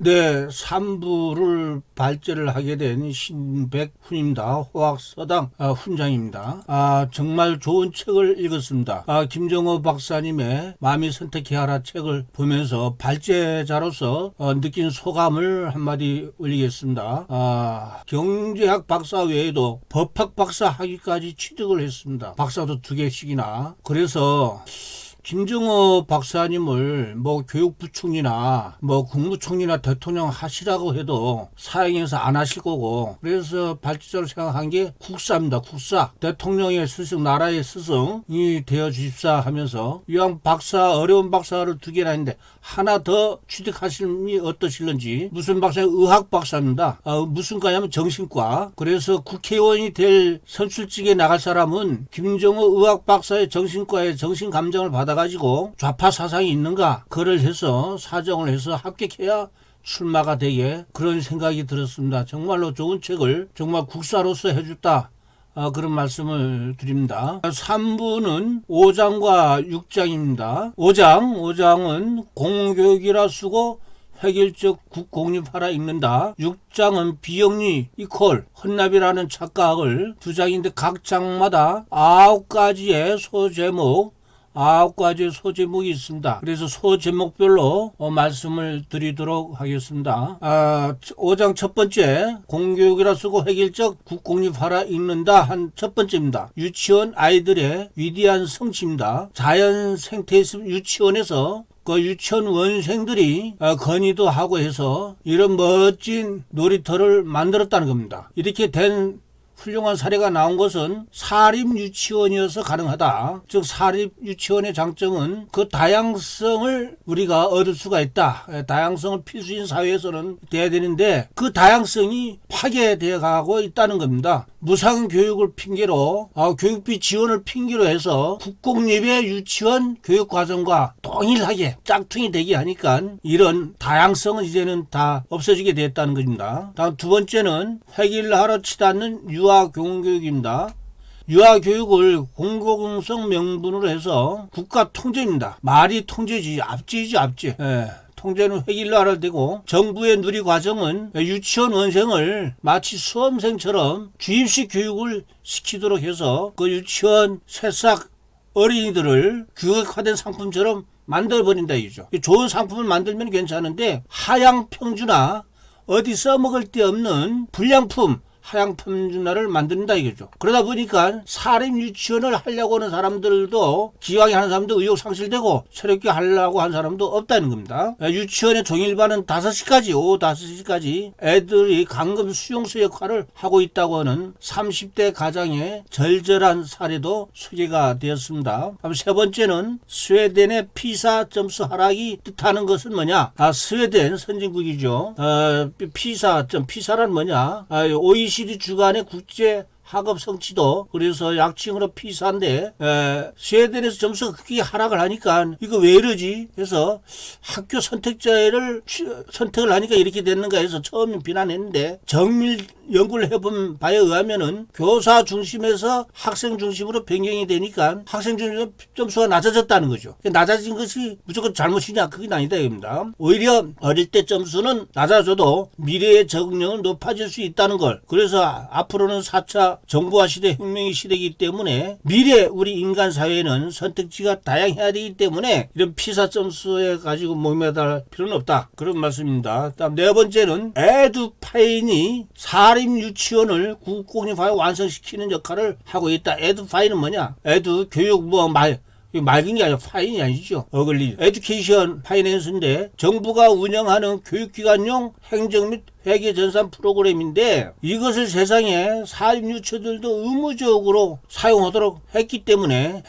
네, 3부를 발제를 하게 된 신백훈입니다. 호학서당 훈장입니다. 정말 좋은 책을 읽었습니다. 김정호 박사님의 마음이 선택해야 하라 책을 보면서 발제자로서 느낀 소감을 한마디 올리겠습니다. 경제학 박사 외에도 법학 박사 학위까지 취득을 했습니다. 박사도 2개씩이나. 그래서 김정호 박사님을 교육부총리나 국무총리나 대통령 하시라고 해도 사행해서 안 하실 거고, 그래서 발제자로 생각한 게 국사입니다. 국사. 대통령의 스승, 나라의 스승이 되어 주십사 하면서 이왕 박사, 어려운 박사를 2개나 했는데 하나 더 취득하심이 어떠실런지. 무슨 박사예요? 의학 박사입니다. 무슨 과냐면 정신과. 그래서 국회의원이 될 선출직에 나갈 사람은 김정호 의학 박사의 정신과의 정신감정을 받아가지고 좌파 사상이 있는가 그를 해서 사정을 해서 합격해야 출마가 되게, 그런 생각이 들었습니다. 정말로 좋은 책을 정말 국사로서 해줬다, 그런 말씀을 드립니다. 3부는 5장과 6장입니다. 5장은 공교육이라 쓰고 획일적 국공립하라 읽는다. 6장은 비영리 이퀄 헌납이라는 착각을 2장인데 각 장마다 9가지의 소제목, 9가지의 소제목이 있습니다. 그래서 소제목별로 말씀을 드리도록 하겠습니다. 5장 첫 번째, 공교육이라 쓰고 획일적 국공립하라 읽는다 한 첫 번째입니다. 유치원 아이들의 위대한 성취입니다. 자연 생태습 유치원에서 그 유치원 원생들이 건의도 하고 해서 이런 멋진 놀이터를 만들었다는 겁니다. 이렇게 된 훌륭한 사례가 나온 것은 사립유치원이어서 가능하다. 즉 사립유치원의 장점은 그 다양성을 우리가 얻을 수가 있다. 다양성을 필수인 사회에서는 돼야 되는데 그 다양성이 파괴되어 가고 있다는 겁니다. 무상교육을 핑계로, 교육비 지원을 핑계로 해서 국공립의 유치원 교육과정과 동일하게 짝퉁이 되게 하니까 이런 다양성은 이제는 다 없어지게 됐다는 겁니다. 다음 2번째는 획일하러 치닫는 유아공교육입니다. 유아교육을 공공성 명분으로 해서 국가 통제입니다. 말이 통제지, 압제이지, 압제. 통제는 획일로 알아야 되고, 정부의 누리과정은 유치원 원생을 마치 수험생처럼 주입식 교육을 시키도록 해서 그 유치원 새싹 어린이들을 규격화된 상품처럼 만들어버린다 이죠. 좋은 상품을 만들면 괜찮은데 하향 평준화, 어디 써먹을 데 없는 불량품, 하향 평준화를 만든다 이거죠. 그러다 보니까 사립 유치원을 하려고 하는 사람들도, 기왕에 하는 사람도 의욕 상실되고 새롭게 하려고 하는 사람도 없다는 겁니다. 유치원의 종일반은 5시까지, 오후 5시까지 애들이 강금 수용소 역할을 하고 있다고 하는 30대 가장의 절절한 사례도 소개가 되었습니다. 다음 3번째는 스웨덴의 피사 점수 하락이 뜻하는 것은 뭐냐? 스웨덴 선진국이죠. 피사란 뭐냐? OECD 주간의 국제 학업 성취도, 그래서 약칭으로 피사인데, 스웨덴에서 점수가 크게 하락을 하니까 이거 왜 이러지 해서 학교 선택을 하니까 이렇게 됐는가 해서 처음에 비난했는데, 정밀 연구를 해본 바에 의하면은 교사 중심에서 학생 중심으로 변경이 되니까 학생 중심 점수가 낮아졌다는 거죠. 낮아진 것이 무조건 잘못이냐? 그건 아니다 이겁니다. 오히려 어릴 때 점수는 낮아져도 미래의 적응력은 높아질 수 있다는 걸, 그래서 앞으로는 4차 정보화 시대, 혁명의 시대이기 때문에 미래 우리 인간 사회는 선택지가 다양해야 되기 때문에 이런 피사 점수에 가지고 목매달 필요는 없다, 그런 말씀입니다. 다음 4번째는 에듀파인이 사립 유치원을 국공립화에 완성시키는 역할을 하고 있다. 에듀파인은 뭐냐? 교육 맑은 게 아니라 파인이 아니죠. 어글리. 에듀케이션 파이낸스인데 정부가 운영하는 교육기관용 행정 및 회계 전산 프로그램인데, 이것을 세상에 사립 유치원들도 의무적으로 사용하도록 했기 때문에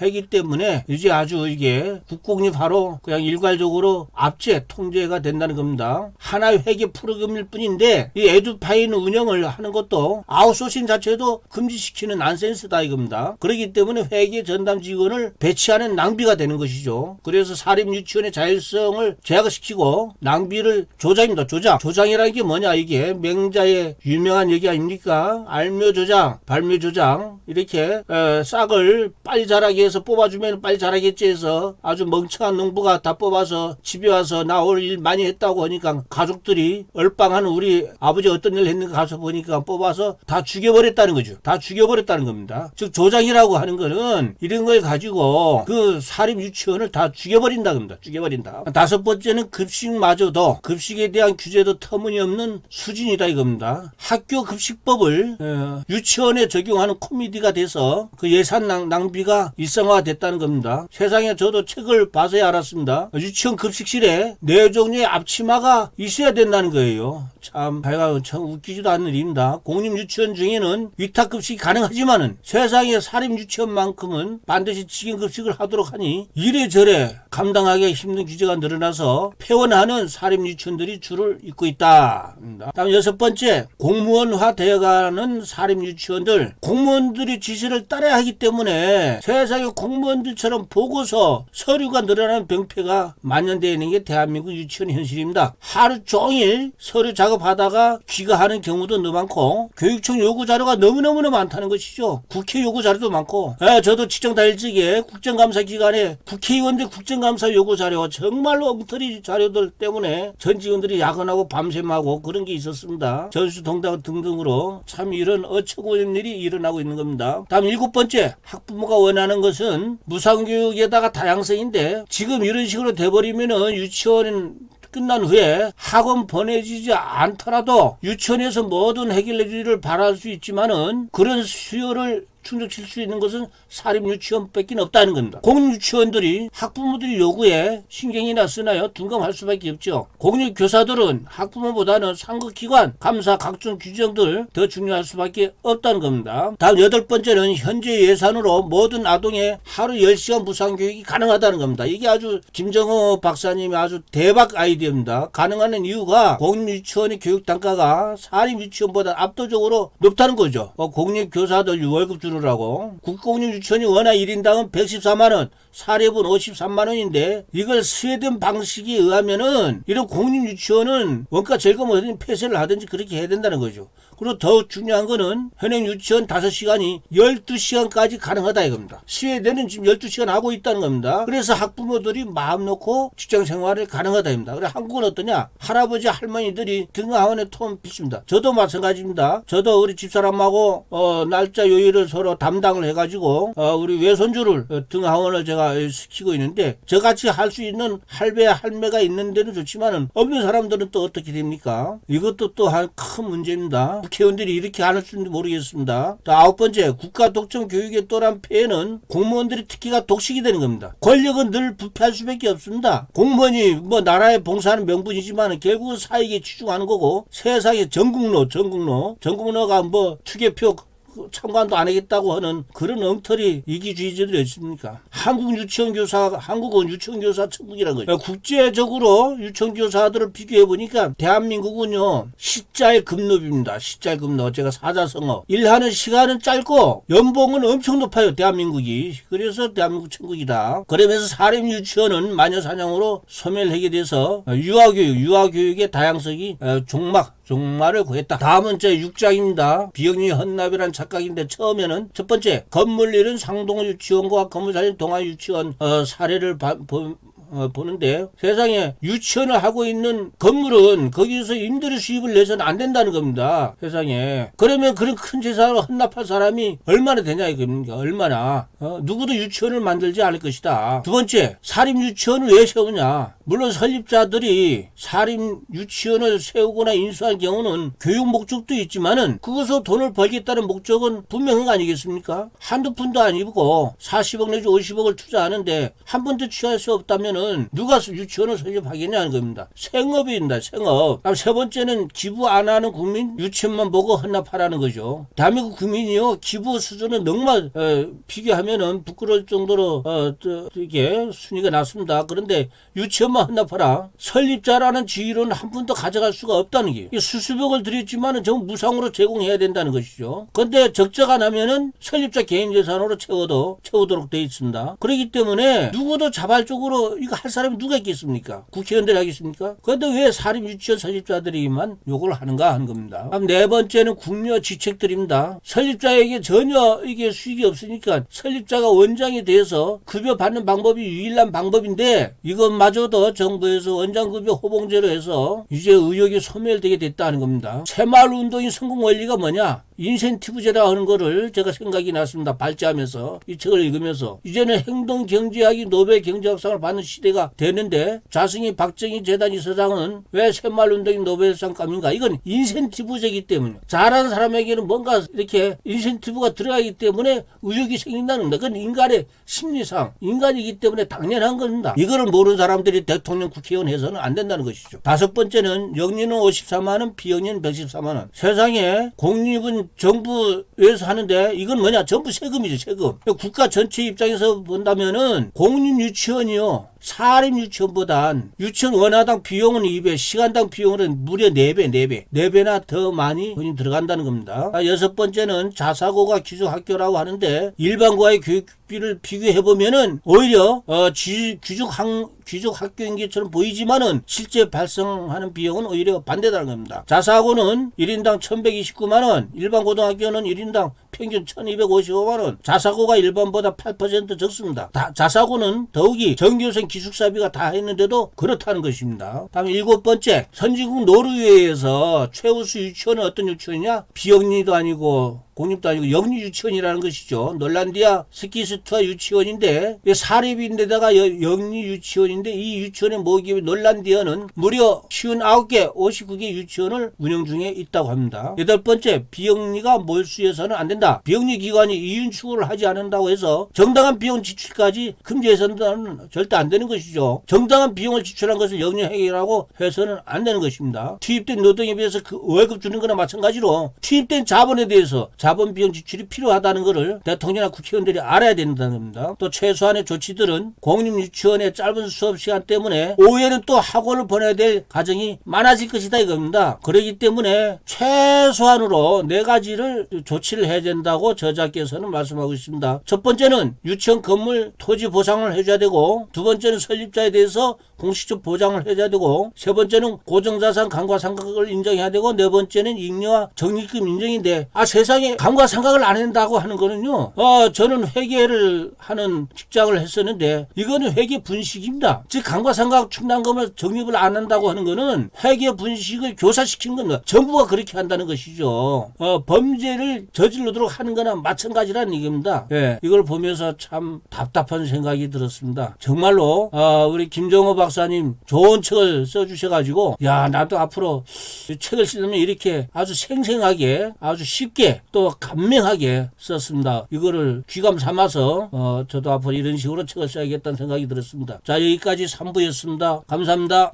이제 아주 이게 국공립화로 그냥 일괄적으로 압제 통제가 된다는 겁니다. 하나의 회계 프로그램일 뿐인데 이 에듀파인 운영을 하는 것도 아웃소싱 자체도 금지시키는 난센스다 이겁니다. 그렇기 때문에 회계 전담 직원을 배치하는 낭비가 되는 것이죠. 그래서 사립 유치원의 자율성을 제약시키고 낭비를 조장입니다. 조장이라는 게 뭐냐? 이게 맹자의 유명한 얘기 아닙니까? 알묘조장, 발묘조장 이렇게 싹을 빨리 자라게 해서 뽑아주면 빨리 자라겠지 해서 아주 멍청한 농부가 다 뽑아서 집에 와서 나 오늘 일 많이 했다고 하니까 가족들이 얼빵하는 우리 아버지 어떤 일 했는가 가서 보니까 뽑아서 다 죽여버렸다는 거죠. 다 죽여버렸다는 겁니다. 즉 조장이라고 하는 거는 이런 걸 가지고 그 사립 유치원을 다 죽여버린다 겁니다. 죽여버린다. 다섯 번째는 급식마저도 급식에 대한 규제도 터무니없는 수준이다 이겁니다. 학교 급식법을 유치원에 적용하는 코미디가 돼서 그 예산 낭비가 일상화됐다는 겁니다. 세상에 저도 책을 봐서야 알았습니다. 유치원 급식실에 4종류의 앞치마가 있어야 된다는 거예요. 참 웃기지도 않는 일입니다. 공립 유치원 중에는 위탁급식이 가능하지만은 세상에 사립 유치원만큼은 반드시 직영급식을 하도록 하니 이래저래 감당하기 힘든 규제가 늘어나서 폐원하는 사립 유치원들이 줄을 잇고 있다. 다음 여섯 번째, 공무원화 되어가는 사립 유치원들. 공무원들이 지시를 따라야 하기 때문에 세상에 공무원들처럼 보고서 서류가 늘어나는 병폐가 만연되어 있는 게 대한민국 유치원 현실입니다. 하루 종일 서류 작업하다가 귀가하는 경우도 너무 많고 교육청 요구자료가 너무너무 많다는 것이죠. 국회 요구자료도 많고 저도 직장 다닐 적에 국정감사 기간에 국회의원들 국정감사 요구자료 정말로 엉터리 자료들 때문에 전 직원들이 야근하고 밤샘하고 그런 게 있었습니다. 전수 동당 등등으로 참 이런 어처구니없는 일이 일어나고 있는 겁니다. 다음 일곱 번째, 학부모가 원하는 것은 무상교육에다가 다양성인데 지금 이런 식으로 돼버리면은 유치원은 끝난 후에 학원 보내지지 않더라도 유치원에서 모든 해결해주기를 바랄 수 있지만은 그런 수요를 충족칠 수 있는 것은 사립 유치원밖에 없다는 겁니다. 공립 유치원들이 학부모들이 요구에 신경이나 쓰나요? 둔감할 수밖에 없죠. 공립 교사들은 학부모보다는 상급기관, 감사 각종 규정들 더 중요할 수밖에 없다는 겁니다. 다음 여덟 번째는 현재 예산으로 모든 아동의 하루 10시간 무상교육이 가능하다는 겁니다. 이게 아주 김정호 박사님의 아주 대박 아이디어입니다. 가능한 이유가 공립 유치원의 교육 단가가 사립 유치원보다 압도적으로 높다는 거죠. 공립 교사들 월급 주느라고. 국공립 유치원이 워낙 1인당은 114만원, 사립은 53만원인데 이걸 스웨덴 방식에 의하면은 이런 공립 유치원은 원가 절감을 하든지 폐쇄를 하든지 그렇게 해야 된다는 거죠. 그리고 더 중요한 거는 현행 유치원 5시간이 12시간까지 가능하다 이겁니다. 스웨덴은 지금 12시간 하고 있다는 겁니다. 그래서 학부모들이 마음 놓고 직장 생활을 가능하다 입니다. 그래 한국은 어떠냐? 할아버지 할머니들이 등하원에 톤 비춥니다. 저도 마찬가지입니다. 저도 우리 집사람하고 날짜 요일을 서로 담당을 해가지고 우리 외손주를 등하원을 제가 시키고 있는데 저같이 할 수 있는 할배 할매가 있는 데는 좋지만은 없는 사람들은 또 어떻게 됩니까? 이것도 또한 큰 문제입니다. 국회의원들이 이렇게 안 할 줄은 모르겠습니다. 자, 아홉 번째, 국가 독점 교육의 또한 폐해는 공무원들이 특히가 독식이 되는 겁니다. 권력은 늘 부패할 수밖에 없습니다. 공무원이 뭐 나라에 봉사하는 명분이지만 결국은 사익에 치중하는 거고 세상에 전국로가 뭐 투개표 참관도 안 하겠다고 하는 그런 엉터리 이기주의자들이 있습니까? 한국은 유치원교사 천국이라는 거죠. 국제적으로 유치원교사들을 비교해보니까 대한민국은요 시짤 급록입니다. 시짤 급록. 제가 사자성어. 일하는 시간은 짧고 연봉은 엄청 높아요. 대한민국이. 그래서 대한민국 천국이다. 그러면서 사립 유치원은 마녀사냥으로 소멸하게 돼서 유아교육의 다양성이 종말을 구했다. 다음은 제 6장입니다. 비영리 헌납이라는 착각인데 처음에는 첫 번째 건물 일은 상동 유치원과 건물 살림 동아 유치원 사례를 보는데 세상에 유치원을 하고 있는 건물은 거기서 임대료 수입을 내서는 안 된다는 겁니다. 세상에. 그러면 그런 큰 재산을 헌납할 사람이 얼마나 되냐 이겁니까? 얼마나. 누구도 유치원을 만들지 않을 것이다. 두 번째, 사립 유치원을 왜 세우냐? 물론 설립자들이 사립 유치원을 세우거나 인수한 경우는 교육 목적도 있지만은 그것으로 돈을 벌겠다는 목적은 분명한 거 아니겠습니까? 한두 푼도 아니고 40억 내지 50억을 투자하는데 한 번도 취할 수 없다면은 누가 유치원을 설립하겠냐는 겁니다. 생업입니다. 생업. 세 번째는 기부 안 하는 국민 유치원만 보고 헌납하라는 거죠. 대한민국 국민이요 기부 수준은 정말 비교하면은 부끄러울 정도로 이게 순위가 낮습니다. 그런데 유치원만 헌납하라. 설립자라는 지위로는 한 푼도 가져갈 수가 없다는 게. 수십억을 들였지만은 전부 무상으로 제공해야 된다는 것이죠. 그런데 적자가 나면은 설립자 개인 재산으로 채우도록 되어 있습니다. 그렇기 때문에 누구도 자발적으로 이거 할 사람이 누가 있겠습니까? 국회의원들이 하겠습니까? 그런데 왜 사립 유치원 설립자들이만 요걸 하는가 하는 겁니다. 다음 네 번째는 국려 지책들입니다. 설립자에게 전혀 이게 수익이 없으니까 설립자가 원장이 돼서 급여 받는 방법이 유일한 방법인데 이것마저도 정부에서 원장급여 호봉제로 해서 이제 의혹이 소멸되게 됐다는 겁니다. 새마을운동의 성공 원리가 뭐냐? 인센티브제라 하는 거를 제가 생각이 났습니다. 발제하면서 이 책을 읽으면서 이제는 행동경제학이 노벨 경제학상을 받는 시대가 되는데 자승이 박정희 재단 이사장은 왜 새마을운동이 노벨상감인가? 이건 인센티브제이기 때문에 잘하는 사람에게는 뭔가 이렇게 인센티브가 들어가기 때문에 의욕이 생긴다는 겁니다. 그건 인간의 심리상 인간이기 때문에 당연한 겁니다. 이거를 모르는 사람들이 대통령 국회의원 해서는 안 된다는 것이죠. 다섯 번째는 영리는 54만 원, 비영리는 114만 원. 세상에 공립은 정부에서 하는데 이건 뭐냐? 전부 세금이죠, 세금. 국가 전체 입장에서 본다면은 공립 유치원이요. 사립 유치원보단 유치원 원화당 비용은 2배, 시간당 비용은 무려 4배, 4배나 더 많이 돈이 들어간다는 겁니다. 여섯 번째는 자사고가 귀족 학교라고 하는데 일반고와의 교육비를 비교해보면은 오히려 귀족 학교인 것처럼 보이지만은 실제 발생하는 비용은 오히려 반대다는 겁니다. 자사고는 1인당 1129만원, 일반 고등학교는 1인당 평균 1255만원, 자사고가 일반보다 8% 적습니다. 자사고는 더욱이 전교생 기숙사비가 다 했는데도 그렇다는 것입니다. 다음 일곱 번째, 선진국 노르웨이에서 최우수 유치원은 어떤 유치원이냐? 비영리도 아니고 공립도 아니고 영리 유치원이라는 것이죠. 놀란디아 스키스투아 유치원인데 사립인데다가 영리 유치원인데 이 유치원의 모집이 놀란디아는 무려 59개 59개 유치원을 운영 중에 있다고 합니다. 여덟 번째, 비영리가 몰수해서는 안 된다. 비영리 기관이 이윤 추구를 하지 않는다고 해서 정당한 비용 지출까지 금지해서는 절대 안 되는 것이죠. 정당한 비용을 지출한 것을 영리 해결하고 해서는 안 되는 것입니다. 투입된 노동에 비해서 그 월급 주는 거나 마찬가지로 투입된 자본에 대해서 자본 비용 지출이 필요하다는 것을 대통령이나 국회의원들이 알아야 된다는 겁니다. 또 최소한의 조치들은 공립 유치원의 짧은 수업 시간 때문에 오후에는 또 학원을 보내야 될 가정이 많아질 것이다 이겁니다. 그렇기 때문에 최소한으로 네 가지를 조치를 해야 된다고 저자께서는 말씀하고 있습니다. 첫 번째는 유치원 건물 토지 보상을 해줘야 되고, 두 번째는 설립자에 대해서 공식적 보장을 해줘야 되고, 세 번째는 고정자산 감가상각을 인정해야 되고, 네 번째는 잉여와 적립금 인정인데 세상에 감가상각을 안 한다고 하는 거는요, 저는 회계를 하는 직장을 했었는데 이거는 회계 분식입니다. 즉 감가상각 충당금을 적립을 안 한다고 하는 거는 회계 분식을 교사시키는 겁니다. 정부가 그렇게 한다는 것이죠. 범죄를 저지르도록 하는 거나 마찬가지라는 얘기입니다. 예, 이걸 보면서 참 답답한 생각이 들었습니다. 정말로 우리 김정호 박사님 좋은 책을 써주셔가지고 나도 앞으로 책을 쓰려면 이렇게 아주 생생하게 아주 쉽게 또 감명하게 썼습니다. 이거를 귀감 삼아서 저도 앞으로 이런 식으로 책을 써야겠다는 생각이 들었습니다. 자, 여기까지 3부였습니다. 감사합니다.